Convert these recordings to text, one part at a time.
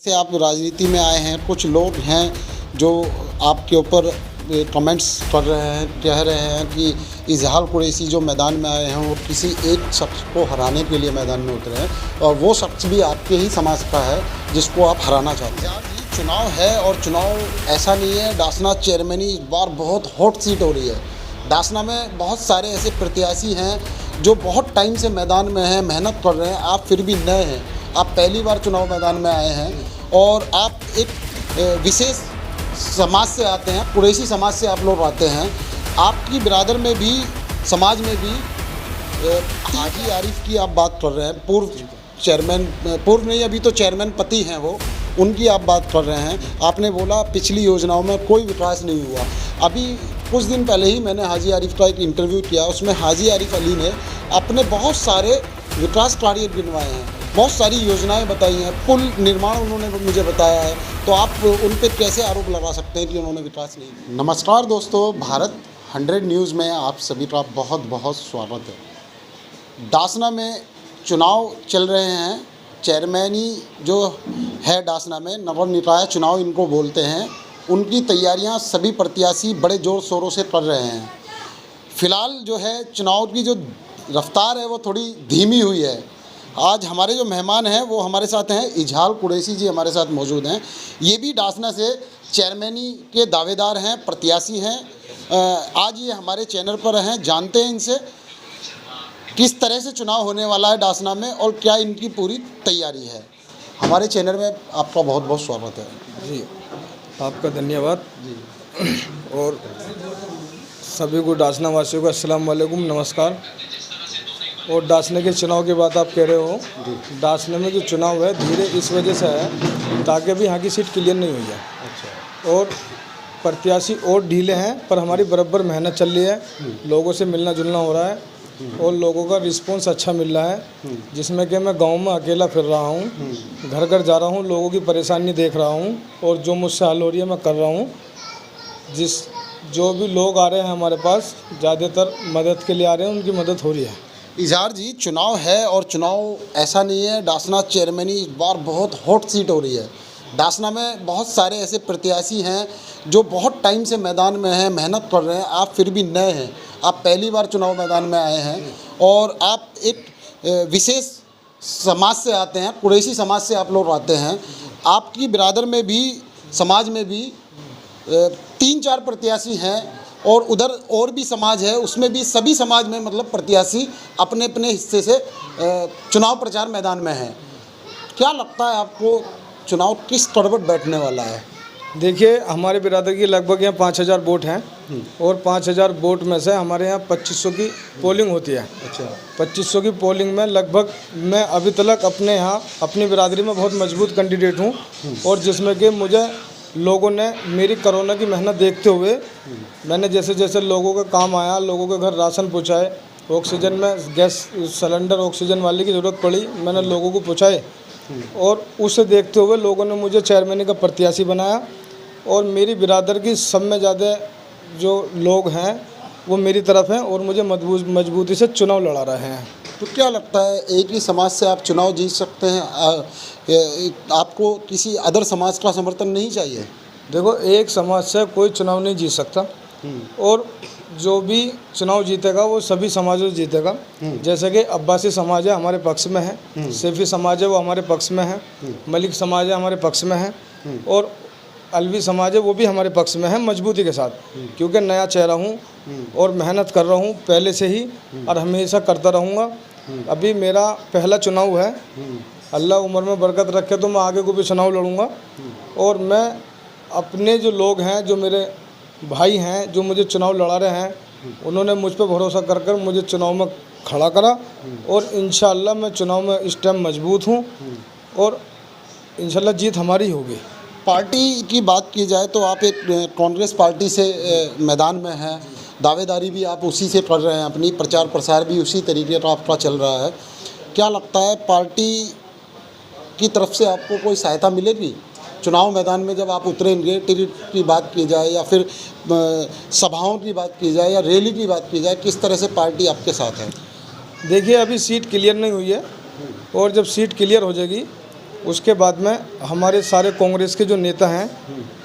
से आप राजनीति में आए हैं, कुछ लोग हैं जो आपके ऊपर कमेंट्स कर रहे हैं, कह रहे हैं कि इजहार कुरैशी जो मैदान में आए हैं वो किसी एक शख्स को हराने के लिए मैदान में उतरे हैं और वो शख्स भी आपके ही समाज का है जिसको आप हराना चाहते हैं। चुनाव है और चुनाव ऐसा नहीं है, डासना चेयरमैनी इस बार बहुत हॉट सीट हो रही है। डासना में बहुत सारे ऐसे प्रत्याशी हैं जो बहुत टाइम से मैदान में हैं, मेहनत कर रहे हैं। आप फिर भी नए हैं, आप पहली बार चुनाव मैदान में आए हैं और आप एक विशेष समाज से आते हैं, कुरैशी समाज से आप लोग आते हैं। आपकी बिरादर में भी, समाज में भी हाजी आरिफ की आप बात कर रहे हैं, पूर्व चेयरमैन, पूर्व नहीं अभी तो चेयरमैन पति हैं वो, उनकी आप बात कर रहे हैं। आपने बोला पिछली योजनाओं में कोई विकास नहीं हुआ। अभी कुछ दिन पहले ही मैंने हाजी आरिफ का एक इंटरव्यू किया, उसमें हाजी आरिफ अली ने अपने बहुत सारे विकास कार्य गिनवाए हैं, बहुत सारी योजनाएं बताई हैं, पुल निर्माण उन्होंने मुझे बताया है। तो आप उन पर कैसे आरोप लगा सकते हैं कि उन्होंने विकास नहीं किया? नमस्कार दोस्तों, भारत 100 न्यूज़ में आप सभी का बहुत बहुत स्वागत है। डासना में चुनाव चल रहे हैं। चेयरमैनी जो है डासना में, नगर निकाय चुनाव इनको बोलते हैं, उनकी तैयारियां सभी प्रत्याशी बड़े ज़ोर शोरों से कर रहे हैं। फ़िलहाल जो है चुनाव की जो रफ्तार है वो थोड़ी धीमी हुई है। आज हमारे जो मेहमान हैं वो हमारे साथ हैं, इजहार कुरैशी जी हमारे साथ मौजूद हैं। ये भी डासना से चेयरमैनी के दावेदार हैं, प्रत्याशी हैं। आज ये हमारे चैनल पर हैं, जानते हैं इनसे किस तरह से चुनाव होने वाला है डासना में और क्या इनकी पूरी तैयारी है। हमारे चैनल में आपका बहुत बहुत स्वागत है। जी, आपका धन्यवाद जी। और सभी को डासना वासियों को अस्सलाम वालेकुम, नमस्कार। और डासने के चुनाव की बात आप कह रहे हो, डासने में जो चुनाव है धीरे इस वजह से है ताकि अभी यहाँ की सीट क्लियर नहीं हुई है। अच्छा। और प्रत्याशी और ढीले हैं पर हमारी बराबर मेहनत चल रही है, लोगों से मिलना जुलना हो रहा है और लोगों का रिस्पांस अच्छा मिल रहा है, जिसमें कि मैं गांव में अकेला फिर रहा हूं, घर घर जा रहा हूं, लोगों की परेशानी देख रहा हूं और जो मुझसे हल हो रही है मैं कर रहा हूं। जो भी लोग आ रहे हैं हमारे पास ज़्यादातर मदद के लिए आ रहे हैं, उनकी मदद हो रही है। इजहार जी, चुनाव है और चुनाव ऐसा नहीं है, डासना चेयरमैनी इस बार बहुत हॉट सीट हो रही है। डासना में बहुत सारे ऐसे प्रत्याशी हैं जो बहुत टाइम से मैदान में हैं, मेहनत कर रहे हैं। आप फिर भी नए हैं, आप पहली बार चुनाव मैदान में आए हैं और आप एक विशेष समाज से आते हैं, कुरैशी समाज से आप लोग आते हैं। आपकी बिरादर में भी, समाज में भी 3-4 प्रत्याशी हैं और उधर और भी समाज है, उसमें भी सभी समाज में मतलब प्रत्याशी अपने अपने हिस्से से चुनाव प्रचार मैदान में हैं। क्या लगता है आपको चुनाव किस तरफ बैठने वाला है? देखिए, हमारे बिरादर की लगभग यहाँ 5000 वोट हैं और 5000 वोट में से हमारे यहाँ 2500 की पोलिंग होती है। अच्छा। 2500 की पोलिंग में लगभग मैं अभी तक अपने यहाँ अपनी बिरादरी में बहुत मजबूत कैंडिडेट हूँ और जिसमें कि मुझे लोगों ने मेरी कोरोना की मेहनत देखते हुए मैंने जैसे जैसे लोगों का काम आया, लोगों के घर राशन पहुँचाए, ऑक्सीजन में गैस सिलेंडर ऑक्सीजन वाले की ज़रूरत पड़ी, मैंने लोगों को पहुँचाए और उसे देखते हुए लोगों ने मुझे चेयरमैनी का प्रत्याशी बनाया और मेरी बिरादर की सब में ज़्यादा जो लोग हैं वो मेरी तरफ हैं और मुझे मजबूती से चुनाव लड़ा रहे हैं। तो क्या लगता है एक ही समाज से आप चुनाव जीत सकते हैं? आपको किसी अदर समाज का समर्थन नहीं चाहिए? देखो, एक समाज से कोई चुनाव नहीं जीत सकता और जो भी चुनाव जीतेगा वो सभी समाजों से जीतेगा। जैसे कि अब्बासी समाज है हमारे पक्ष में है, सैफी समाज है वो हमारे पक्ष में है, मलिक समाज है हमारे पक्ष में है और अलवी समाज है वो भी हमारे पक्ष में है मजबूती के साथ, क्योंकि नया चेहरा हूँ और मेहनत कर रहा हूँ पहले से ही और हमेशा करता रहूँगा। अभी मेरा पहला चुनाव है, अल्लाह उम्र में बरकत रखे तो मैं आगे को भी चुनाव लड़ूँगा और मैं अपने जो लोग हैं, जो मेरे भाई हैं जो मुझे चुनाव लड़ा रहे हैं, उन्होंने मुझ पर भरोसा कर मुझे चुनाव में खड़ा करा और इंशाअल्लाह मैं चुनाव में इस टाइम मजबूत हूँ और इंशाअल्लाह जीत हमारी होगी। पार्टी की बात की जाए तो आप एक कांग्रेस पार्टी से मैदान में हैं, दावेदारी भी आप उसी से कर रहे हैं, अपनी प्रचार प्रसार भी उसी तरीके का आपका चल रहा है। क्या लगता है पार्टी की तरफ से आपको कोई सहायता मिलेगी चुनाव मैदान में जब आप उतरेंगे? टिकट की बात की जाए या फिर सभाओं की बात की जाए या रैली की बात की जाए, किस तरह से पार्टी आपके साथ है? देखिए, अभी सीट क्लियर नहीं हुई है और जब सीट क्लियर हो जाएगी उसके बाद में हमारे सारे कांग्रेस के जो नेता हैं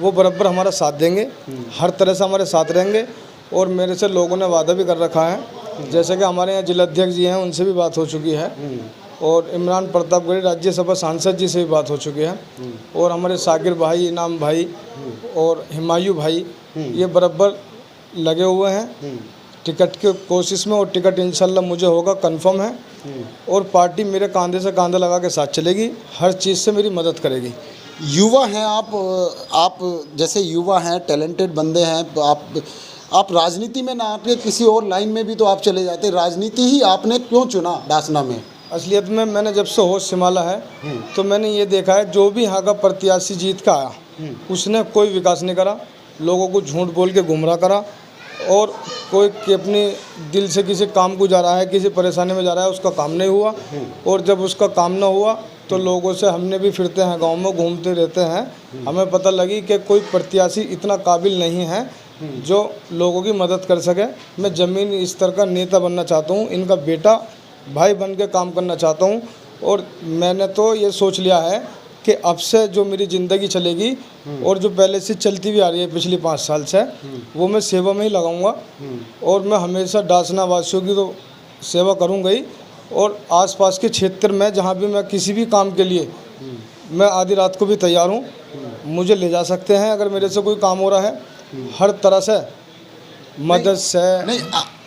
वो बराबर हमारा साथ देंगे, हर तरह से हमारे साथ रहेंगे। और मेरे से लोगों ने वादा भी कर रखा है, जैसे कि हमारे यहाँ जिलाध्यक्ष जी हैं, उनसे भी बात हो चुकी है, और इमरान प्रतापगढ़ी राज्यसभा सांसद जी से भी बात हो चुकी है, और हमारे साकिर भाई, इनाम भाई और हिमायू भाई ये बराबर लगे हुए हैं टिकट की कोशिश में, और टिकट इंशाल्लाह मुझे होगा, कंफर्म है। और पार्टी मेरे कंधे से कंधा लगा के साथ चलेगी, हर चीज़ से मेरी मदद करेगी। युवा हैं आप जैसे युवा हैं, टैलेंटेड बंदे हैं, तो आप राजनीति में ना आके किसी और लाइन में भी तो आप चले जाते। राजनीति ही आपने क्यों चुना डासना में? असलियत में मैंने जब से होश संभाला है तो मैंने ये देखा है, जो भी यहाँ का प्रत्याशी जीत का आया उसने कोई विकास नहीं करा, लोगों को झूठ बोल के गुमराह करा, और कोई कि अपनी दिल से किसी काम को जा रहा है, किसी परेशानी में जा रहा है, उसका काम नहीं हुआ। और जब उसका काम ना हुआ तो लोगों से हमने भी फिरते हैं, गांव में घूमते रहते हैं, हमें पता लगी कि कोई प्रत्याशी इतना काबिल नहीं है जो लोगों की मदद कर सके। मैं ज़मीनी स्तर का नेता बनना चाहता हूँ, इनका बेटा भाई बन के काम करना चाहता हूँ। और मैंने तो ये सोच लिया है कि अब से जो मेरी ज़िंदगी चलेगी और जो पहले से चलती भी आ रही है पिछली 5 साल से, वो मैं सेवा में ही लगाऊंगा। और मैं हमेशा डासना वासियों की तो सेवा करूंगा ही, और आसपास के क्षेत्र में जहाँ भी मैं किसी भी काम के लिए मैं आधी रात को भी तैयार हूँ, मुझे ले जा सकते हैं अगर मेरे से कोई काम हो रहा है, हर तरह से मदद से। नहीं,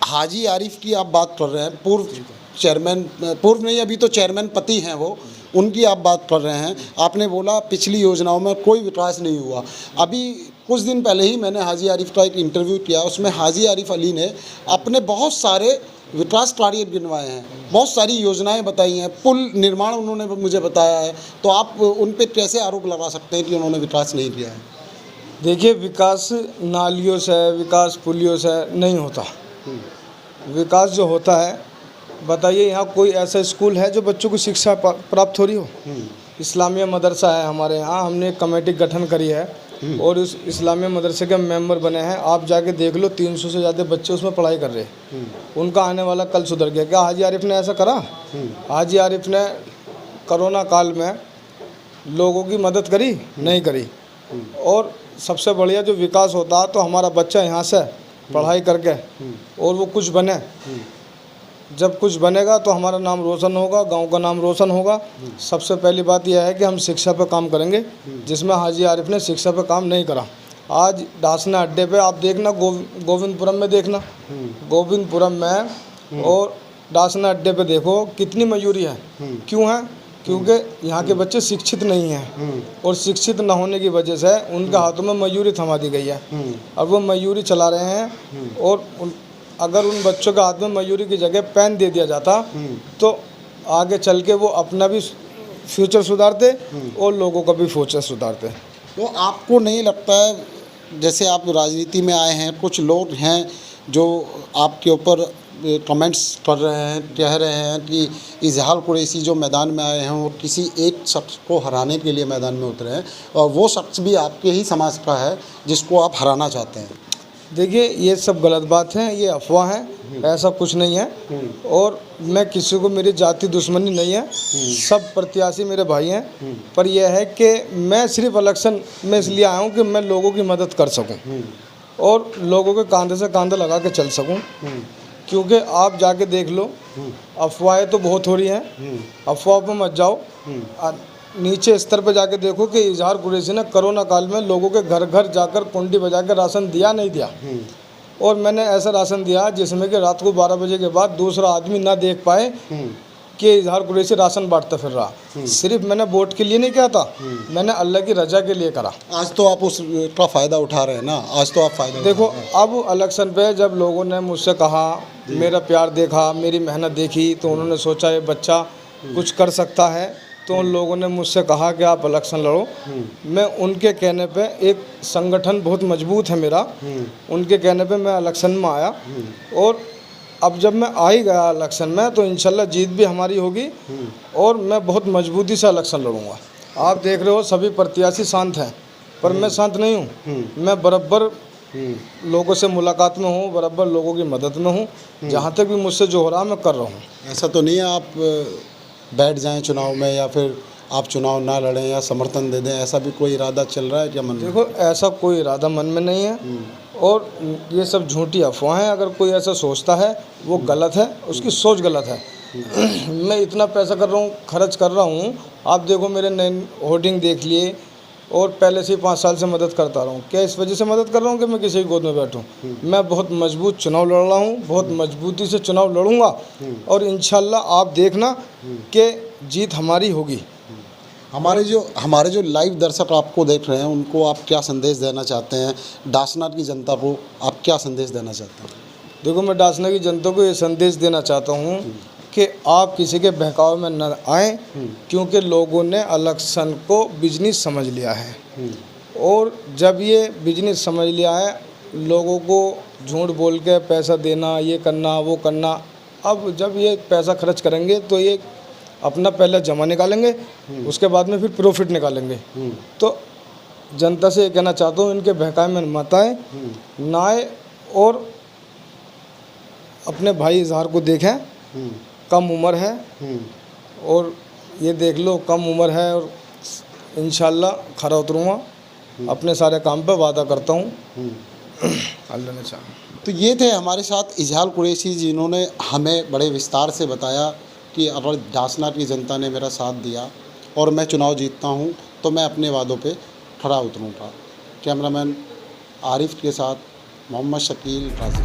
हाजी आरिफ की आप बात कर रहे हैं, पूर्व नहीं, अभी तो चेयरमैन पति हैं वो, उनकी आप बात कर रहे हैं। आपने बोला पिछली योजनाओं में कोई विकास नहीं हुआ। अभी कुछ दिन पहले ही मैंने हाजी आरिफ का एक इंटरव्यू किया, उसमें हाजी आरिफ अली ने अपने बहुत सारे विकास कार्य गिनवाए हैं, बहुत सारी योजनाएं बताई हैं, पुल निर्माण उन्होंने मुझे बताया है। तो आप उन पर कैसे आरोप लगा सकते हैं कि उन्होंने विकास नहीं किया है? देखिए, विकास नालियों से, विकास पुलियों से नहीं होता। विकास जो होता है, बताइए यहाँ कोई ऐसा स्कूल है जो बच्चों को शिक्षा प्राप्त हो रही हो? इस्लामिया मदरसा है हमारे यहाँ, हमने एक कमेटी गठन करी है और उस इस्लामिया मदरसे के मेंबर बने हैं। आप जाके देख लो, 300 से ज़्यादा बच्चे उसमें पढ़ाई कर रहे हैं। उनका आने वाला कल सुधर गया। क्या हाजी आरिफ ने ऐसा करा? हाजी आरिफ ने कोरोना काल में लोगों की मदद करी? नहीं करी। और सबसे बढ़िया जो विकास होता है तो हमारा बच्चा यहाँ से पढ़ाई करके और वो कुछ बने, जब कुछ बनेगा तो हमारा नाम रोशन होगा, गांव का नाम रोशन होगा। सबसे पहली बात यह है कि हम शिक्षा पे काम करेंगे, जिसमें हाजी आरिफ ने शिक्षा पे काम नहीं करा। आज डासना अड्डे पे आप देखना, गोविंदपुरम में देखना, गोविंदपुरम में और डासना अड्डे पे देखो कितनी मजूरी है। क्यों है? क्योंकि यहाँ के बच्चे शिक्षित नहीं हैं, और शिक्षित न होने की वजह से उनके हाथों में मजूरी थमा दी गई है। अब वो मजूरी चला रहे हैं, और अगर उन बच्चों के हाथ में मजूरी की जगह पेन दे दिया जाता तो आगे चल के वो अपना भी फ्यूचर सुधारते और लोगों का भी फ्यूचर सुधारते। तो आपको नहीं लगता है, जैसे आप राजनीति में आए हैं, कुछ लोग हैं जो आपके ऊपर कमेंट्स कर रहे हैं, कह रहे हैं कि इजहार कुरैशी जो मैदान में आए हैं वो किसी एक शख्स को हराने के लिए मैदान में उतरे हैं, और वो शख्स भी आपके ही समाज का है जिसको आप हराना चाहते हैं? देखिए, ये सब गलत बात है, ये अफवाह है, ऐसा कुछ नहीं है। और मैं किसी को, मेरी जाति दुश्मनी नहीं है, सब प्रत्याशी मेरे भाई हैं। पर यह है कि मैं सिर्फ इलेक्शन में इसलिए आया हूँ कि मैं लोगों की मदद कर सकूँ और लोगों के कंधे से कंधा लगा के चल सकूँ। क्योंकि आप जाके देख लो, अफवाहें तो बहुत हो रही हैं, अफवाह पर मत जाओ। नीचे स्तर पर जाके देखो कि इजहार कुरैशी ने कोरोना काल में लोगों के घर घर जाकर कुंडी बजा कर राशन दिया नहीं दिया। और मैंने ऐसा राशन दिया जिसमें कि रात को 12 बजे के बाद दूसरा आदमी ना देख पाए कि इजहार कुरैशी राशन बांटता फिर रहा। सिर्फ मैंने वोट के लिए नहीं किया था, मैंने अल्लाह की रजा के लिए करा। आज तो आप उसका फ़ायदा उठा रहे हैं ना, आज तो आप फ़ायदा देखो। अब इलेक्शन पे जब लोगों ने मुझसे कहा, मेरा प्यार देखा, मेरी मेहनत देखी, तो उन्होंने सोचा ये बच्चा कुछ कर सकता है, तो उन लोगों ने मुझसे कहा कि आप इलेक्शन लड़ो। मैं उनके कहने पे, एक संगठन बहुत मजबूत है मेरा, उनके कहने पे मैं इलेक्शन में आया। और अब जब मैं आ ही गया इलेक्शन में तो इंशाल्लाह जीत भी हमारी होगी, और मैं बहुत मजबूती से इलेक्शन लड़ूंगा। आप देख रहे हो सभी प्रत्याशी शांत हैं, पर मैं शांत नहीं हूँ। मैं बराबर लोगों से मुलाकात में हूँ, बराबर लोगों की मदद में हूँ। जहाँ तक भी मुझसे जो हो रहा मैं कर रहा हूँ। ऐसा तो नहीं है आप बैठ जाएं चुनाव में या फिर आप चुनाव ना लड़ें या समर्थन दे दें, ऐसा भी कोई इरादा चल रहा है क्या मन में? देखो, ऐसा कोई इरादा मन में नहीं है और ये सब झूठी अफवाहें। अगर कोई ऐसा सोचता है वो गलत है, उसकी सोच गलत है। मैं इतना पैसा कर रहा हूँ, खर्च कर रहा हूँ, आप देखो मेरे नए होर्डिंग देख लिए, और पहले से ही 5 साल से मदद करता रहा हूँ। क्या इस वजह से मदद कर रहा हूँ कि मैं किसी की गोद में बैठूँ? मैं बहुत मजबूत चुनाव लड़ रहा हूँ, बहुत मजबूती से चुनाव लड़ूंगा और इंशाल्लाह आप देखना कि जीत हमारी होगी। हमारे जो लाइव दर्शक आपको देख रहे हैं, उनको आप क्या संदेश देना चाहते हैं? दासनाट की जनता को आप क्या संदेश देना चाहते हैं? देखो, मैं दासना की जनता को ये संदेश देना चाहता हूँ कि आप किसी के बहकाव में न आएँ, क्योंकि लोगों ने इलेक्शन को बिजनेस समझ लिया है। और जब ये बिजनेस समझ लिया है, लोगों को झूठ बोल के पैसा देना, ये करना, वो करना, अब जब ये पैसा खर्च करेंगे तो ये अपना पहले जमा निकालेंगे, उसके बाद में फिर प्रॉफिट निकालेंगे। तो जनता से ये कहना चाहता हूँ, इनके बहकावे में मत आए, ना आए, और अपने भाई इजहार को देखें। कम उम्र है और ये देख लो कम उम्र है, और इंशाल्लाह खरा उतरूँगा, अपने सारे काम पे वादा करता हूँ। अल्लाह ने चाहा। तो ये थे हमारे साथ इजहाल कुरैशी, जिन्होंने हमें बड़े विस्तार से बताया कि अगर दासनाट की जनता ने मेरा साथ दिया और मैं चुनाव जीतता हूँ तो मैं अपने वादों पे खरा उतरूँगा। कैमरामैन आरिफ के साथ मोहम्मद शकील, राज़ी।